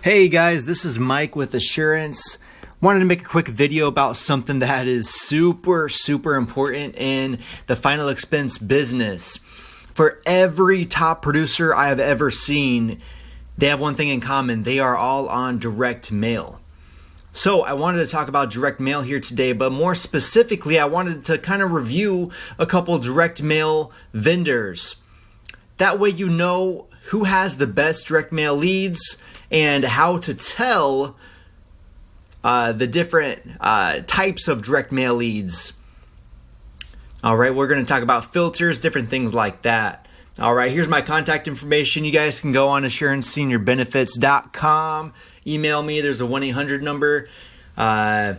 Hey guys, this is Mike with Assurance. Wanted to make a quick video about something that is super important in the final expense business. For every top producer I have ever seen, they have one thing in common. They are all on direct mail. So I wanted to talk about direct mail here today, but more specifically, I wanted to kind of review a couple direct mail vendors. That way you know who has the best direct mail leads and how to tell the different types of direct mail leads. All right, we're going to talk about filters, different things like that. All right, here's my contact information. You guys can go on assuranceseniorbenefits.com. Email me. There's a 1-800 number if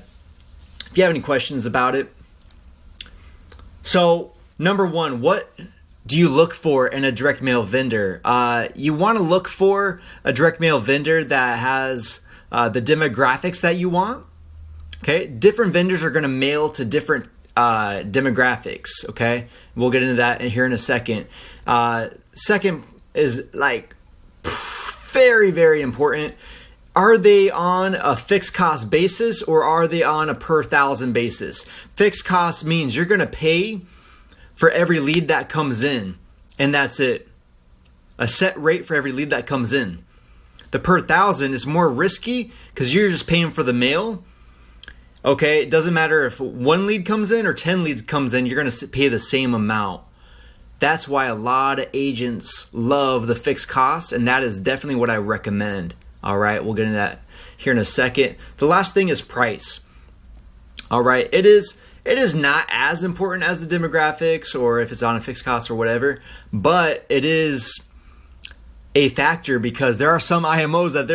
you have any questions about it. So, number one, what do you look for in a direct mail vendor? You want to look for a direct mail vendor that has the demographics that you want. Okay, different vendors are going to mail to different demographics. Okay, we'll get into that here in a second. Second is like very important. Are they on a fixed cost basis or are they on a per thousand basis? Fixed cost means you're going to pay for every lead that comes in, and that's it. A set rate for every lead that comes in. The per thousand is more risky because you're just paying for the mail. Okay, it doesn't matter if one lead comes in or 10 leads comes in, you're going to pay the same amount. That's why a lot of agents love the fixed cost, and that is definitely what I recommend. All right, we'll get into that here in a second. The last thing is price. All right, it is not as important as the demographics or if it's on a fixed cost or whatever, but it is a factor because there are some IMOs that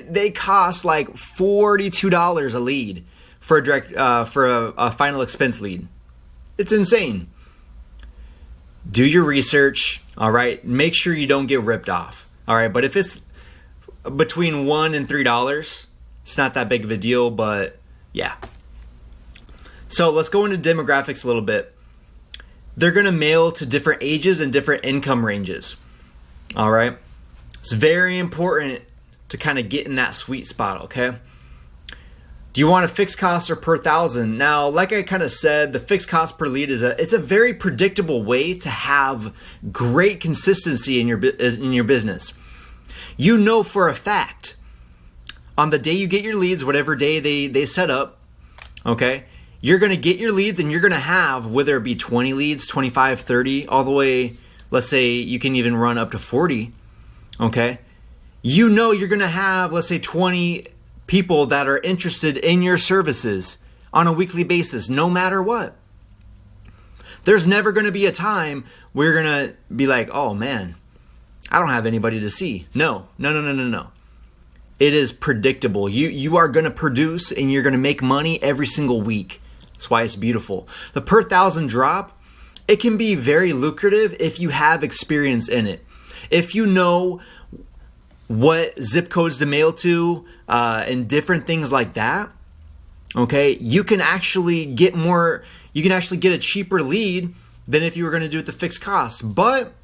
they cost like $42 a lead for a direct for a final expense lead. It's insane. Do your research, all right? Make sure you don't get ripped off. All right, but if it's between $1 and $3, it's not that big of a deal, but yeah. So let's go into demographics a little bit. They're going to mail to different ages and different income ranges. All right. It's very important to kind of get in that sweet spot, okay? Do you want a fixed cost or per thousand? Now, like I kind of said, the fixed cost per lead it's a very predictable way to have great consistency in your business. You know for a fact on the day you get your leads, whatever day they set up, okay? You're going to get your leads and you're going to have, whether it be 20 leads, 25, 30, all the way, let's say you can even run up to 40, okay? You know you're going to have, let's say 20 people that are interested in your services on a weekly basis, no matter what. There's never going to be a time where you're going to be like, oh man, I don't have anybody to see. No. It is predictable. You are going to produce and you're going to make money every single week. That's why it's beautiful. The per thousand drop, it can be very lucrative if you have experience in it. If you know what zip codes to mail to and different things like that, okay, you can actually get a cheaper lead than if you were going to do it the fixed cost. But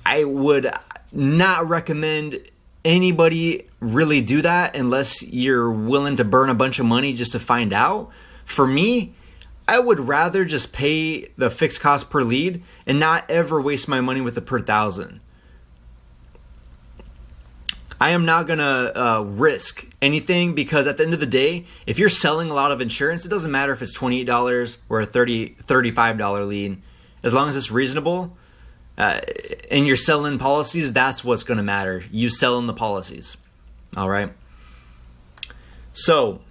I would not recommend anybody really do that unless you're willing to burn a bunch of money just to find out. For me, I would rather just pay the fixed cost per lead and not ever waste my money with the per thousand. I am not going to risk anything because at the end of the day, if you're selling a lot of insurance, it doesn't matter if it's $28 or a $35 lead. As long as it's reasonable and you're selling policies, that's what's going to matter. You selling the policies. All right. So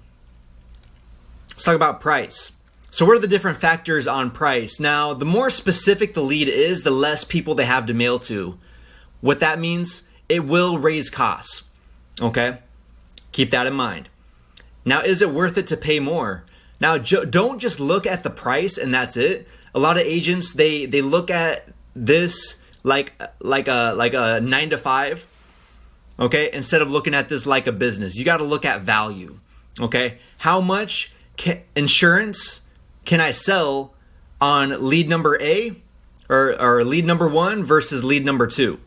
let's talk about price. So what are the different factors on price? Now, the more specific the lead is, the less people they have to mail to. What that means, it will raise costs. Okay? Keep that in mind. Now, is it worth it to pay more? Now, don't just look at the price and that's it. A lot of agents, they look at this like a 9 to 5, okay? Instead of looking at this like a business. You got to look at value, okay? How much insurance can I sell on lead number A or lead number 1 versus lead number 2?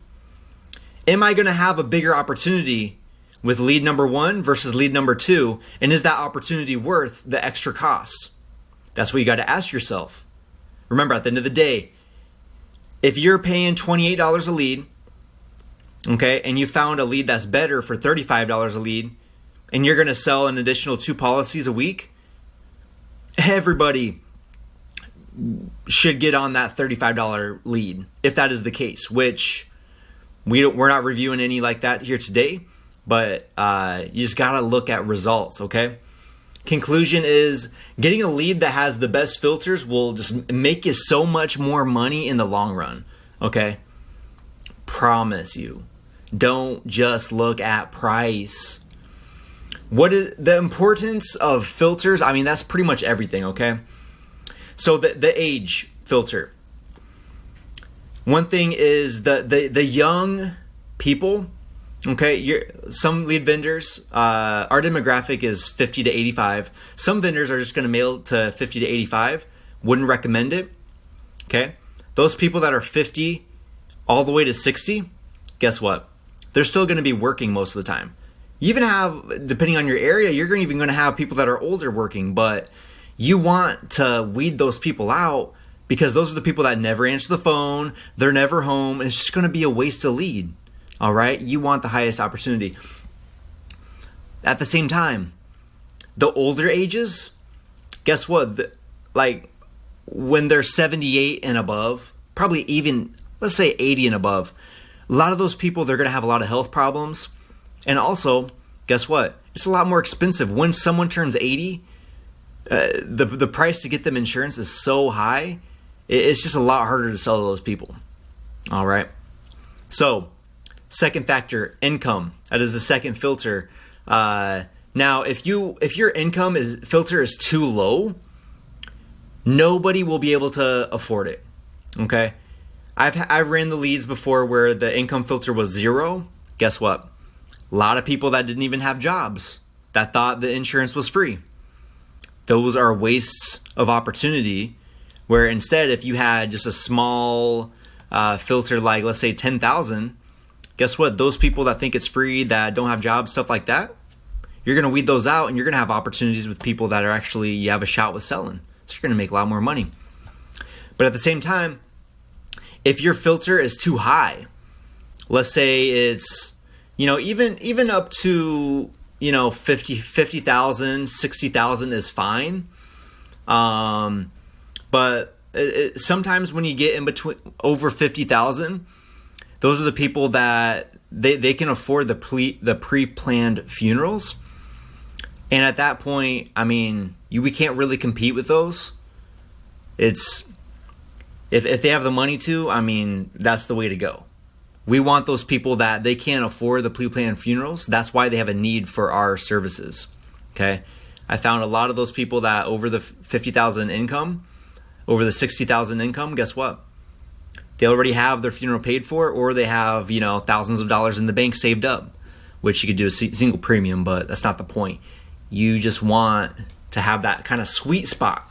Am I going to have a bigger opportunity with lead number 1 versus lead number 2? And is that opportunity worth the extra cost? That's what you got to ask yourself. Remember, at the end of the day, if you're paying $28 a lead, okay, and you found a lead that's better for $35 a lead, and you're going to sell an additional 2 policies a week, everybody should get on that $35 lead if that is the case, which we're not reviewing any like that here today, but you just got to look at results, okay? Conclusion is getting a lead that has the best filters will just make you so much more money in the long run, okay? Promise you. Don't just look at price. What is the importance of filters? I mean, that's pretty much everything, okay? So the age filter. One thing is the young people, okay? Some lead vendors, our demographic is 50 to 85. Some vendors are just going to mail to 50 to 85. Wouldn't recommend it, okay? Those people that are 50 all the way to 60, guess what? They're still going to be working most of the time. You even have, depending on your area, you're even going to have people that are older working, but you want to weed those people out because those are the people that never answer the phone, they're never home, and it's just going to be a waste of lead, all right? You want the highest opportunity. At the same time, the older ages, guess what? Like when they're 78 and above, probably even, let's say 80 and above, a lot of those people, they're going to have a lot of health problems. And also, guess what? It's a lot more expensive. When someone turns 80, the price to get them insurance is so high, it's just a lot harder to sell to those people. All right. So, second factor, income. That is the second filter. Now, if your income filter is too low, nobody will be able to afford it. Okay. I've ran the leads before where the income filter was 0. Guess what? A lot of people that didn't even have jobs that thought the insurance was free. Those are wastes of opportunity where instead if you had just a small filter like let's say 10,000, guess what? Those people that think it's free, that don't have jobs, stuff like that, you're going to weed those out and you're going to have opportunities with people that are actually, you have a shot with selling. So you're going to make a lot more money. But at the same time, if your filter is too high, let's say it's, even up to, 50,000, 60,000 is fine. But sometimes when you get in between over 50,000, those are the people that they can afford the pre-planned funerals. And at that point, I mean, we can't really compete with those. It's, if they have the money to, I mean, that's the way to go. We want those people that they can't afford the pre-planned funerals. That's why they have a need for our services. Okay. I found a lot of those people that over the 50,000 income, over the 60,000 income, guess what? They already have their funeral paid for, or they have, thousands of dollars in the bank saved up, which you could do a single premium, but that's not the point. You just want to have that kind of sweet spot.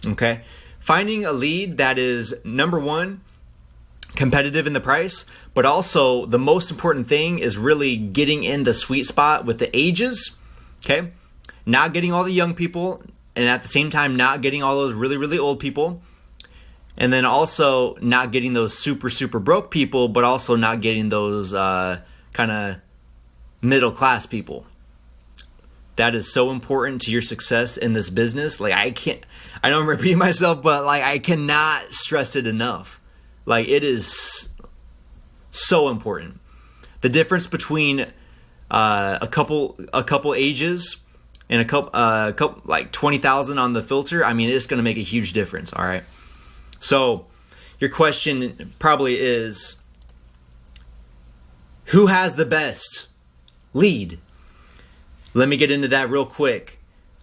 Okay. Finding a lead that is, number one, competitive in the price, but also the most important thing is really getting in the sweet spot with the ages, okay? Not getting all the young people, and at the same time not getting all those really, really old people, and then also not getting those super, super broke people, but also not getting those kind of middle class people. That is so important to your success in this business. Like I know I'm repeating myself, but like I cannot stress it enough. Like it is so important. The difference between a couple ages and a couple like 20,000 on the filter, I mean, it's going to make a huge difference. All right. So your question probably is, who has the best lead? Let me get into that real quick.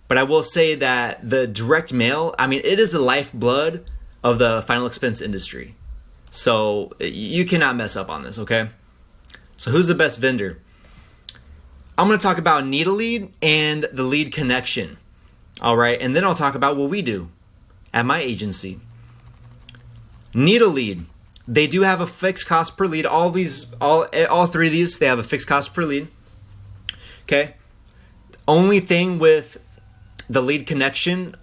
But I will say that the direct mail, I mean, it is the lifeblood of the final expense industry. So you cannot mess up on this, okay? So who's the best vendor? I'm going to talk about need a lead and the lead connection. All right, and then I'll talk about what we do at my agency. Need a lead. They do have a fixed cost per lead. All three of these, they have a fixed cost per lead. Okay. Only thing with the lead connection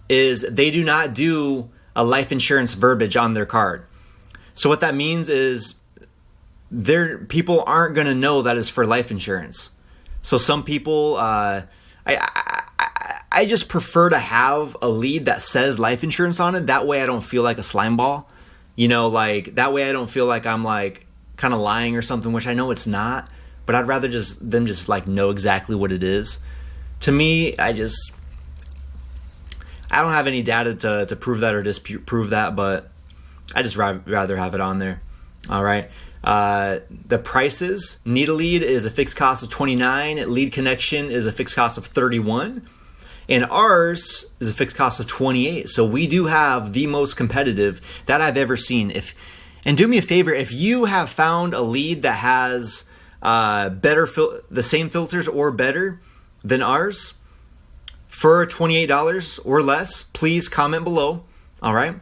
is they do not do a life insurance verbiage on their card. So what that means is people aren't going to know that is for life insurance. So some people, I just prefer to have a lead that says life insurance on it. That way I don't feel like a slime ball. Like that way I don't feel like I'm like kind of lying or something, which I know it's not. But I'd rather them like know exactly what it is. To me, I don't have any data to prove that or disprove that, but I just rather have it on there. All right. The prices: Need a Lead is a fixed cost of $29. Lead Connection is a fixed cost of $31. And ours is a fixed cost of $28. So we do have the most competitive that I've ever seen. And do me a favor, if you have found a lead that has the same filters or better than ours for $28 or less, please comment below. All right.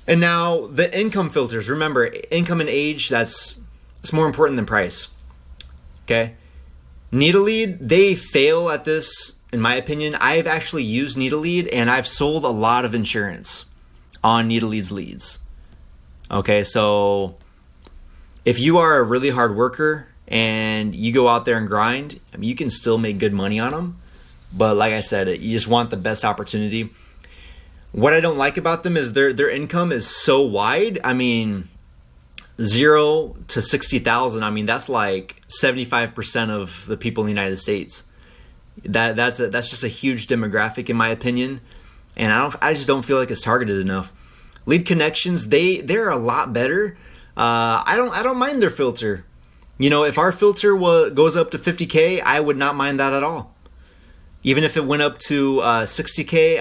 And now the income filters. Remember, income and age, it's more important than price. Okay. Need a Lead, they fail at this, in my opinion. I've actually used Need a Lead, and I've sold a lot of insurance on Need a Lead's leads. Okay, so if you are a really hard worker and you go out there and grind, you can still make good money on them. But like I said, you just want the best opportunity. What I don't like about them is their income is so wide. I mean, 0 to 60,000. I mean, that's like 75% of the people in the United States. That's just a huge demographic in my opinion, and I just don't feel like it's targeted enough. Lead Connections, they're a lot better. I don't mind their filter. If our filter goes up to 50K, I would not mind that at all. Even if it went up to 60K,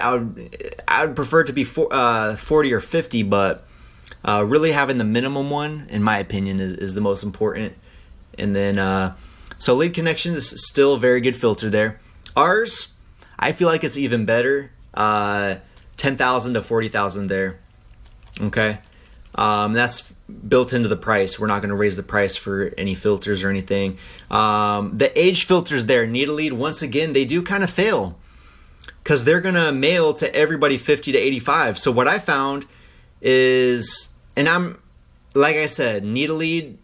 I would prefer it to be 40 or 50. But really having the minimum one, in my opinion, is the most important. And then so Lead Connections is still a very good filter there. Ours, I feel like it's even better. 10,000 to 40,000 there. Okay, that's built into the price. We're not going to raise the price for any filters or anything. The age filters there, Need a Lead, once again, they do kind of fail because they're going to mail to everybody 50 to 85. So what I found is, and I'm, like I said, Need a Lead,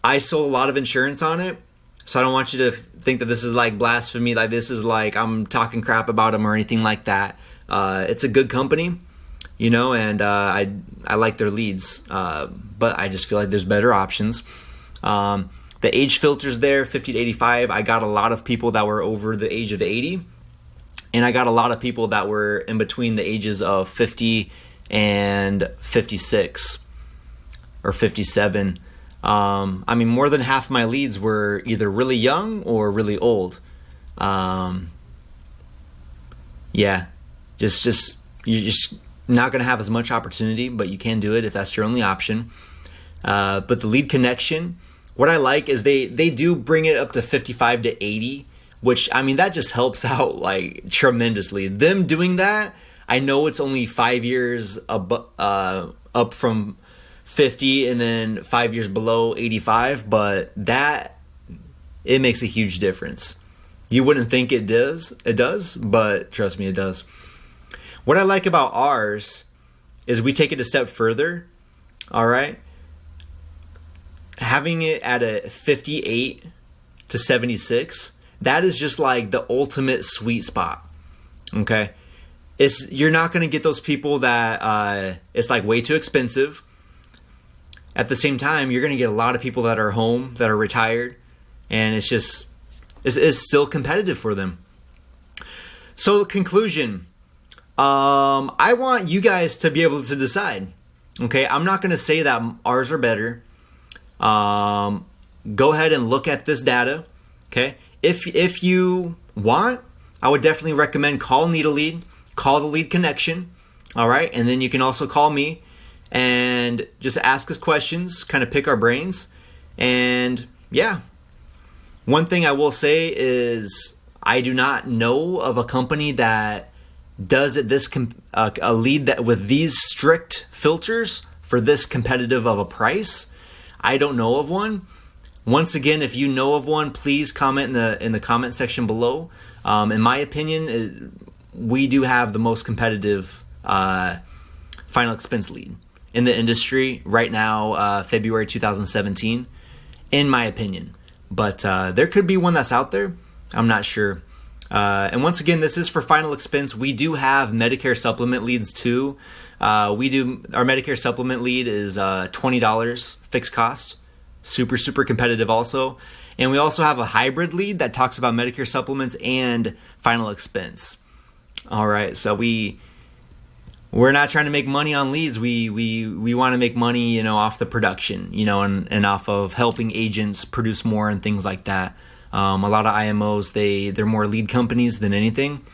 I sold a lot of insurance on it. So I don't want you to think that this is like blasphemy, like this is like I'm talking crap about them or anything like that. It's a good company. And I like their leads, but I just feel like there's better options. The age filters there, 50 to 85, I got a lot of people that were over the age of 80, and I got a lot of people that were in between the ages of 50 and 56 or 57. I mean, more than half my leads were either really young or really old. You're just not going to have as much opportunity, but you can do it if that's your only option. But the Lead Connection, what I like is they do bring it up to 55 to 80, which, I mean, that just helps out like tremendously. Them doing that, I know it's only 5 years up from 50 and then 5 years below 85, but it makes a huge difference. You wouldn't think it does, but trust me, it does. What I like about ours is we take it a step further. All right. Having it at a 58 to 76, that is just like the ultimate sweet spot. Okay. You're not going to get those people that it's like way too expensive. At the same time, you're going to get a lot of people that are home, that are retired, and it's still competitive for them. So, conclusion. I want you guys to be able to decide. Okay, I'm not going to say that ours are better. Go ahead and look at this data. Okay, if you want, I would definitely recommend call Need a Lead, call the Lead Connection. All right, and then you can also call me and just ask us questions, kind of pick our brains. And yeah, one thing I will say is I do not know of a company that does it a lead that with these strict filters for this competitive of a price. I don't know of one. Once again, if you know of one, please comment in the comment section below. In my opinion, we do have the most competitive final expense lead in the industry right now, February 2017, in my opinion. But there could be one that's out there. I'm not sure. And once again, this is for final expense. We do have Medicare supplement leads too. Our Medicare supplement lead is $20 fixed cost. Super competitive also. And we also have a hybrid lead that talks about Medicare supplements and final expense. All right, so we're not trying to make money on leads. We want to make money, off the production, and off of helping agents produce more and things like that. A lot of IMOs, they're more lead companies than anything.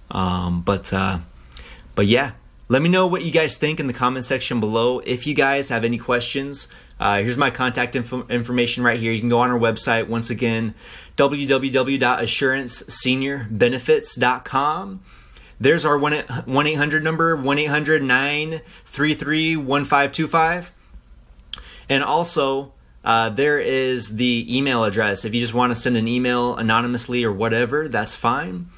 But yeah, let me know what you guys think in the comment section below. If you guys have any questions, here's my contact information right here. You can go on our website, once again, www.assuranceseniorbenefits.com. There's our 1-800 number, 1-800-933-1525. And also, there is the email address. If you just want to send an email anonymously or whatever, that's fine.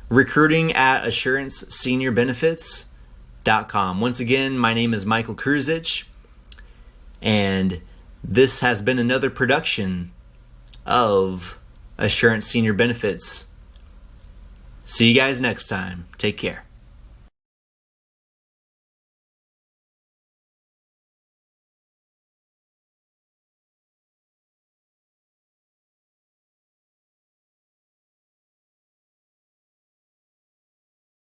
recruiting@assuranceseniorbenefits.com. Once again, my name is Michael Kruzich, and this has been another production of Assurance Senior Benefits. See you guys next time. Take care.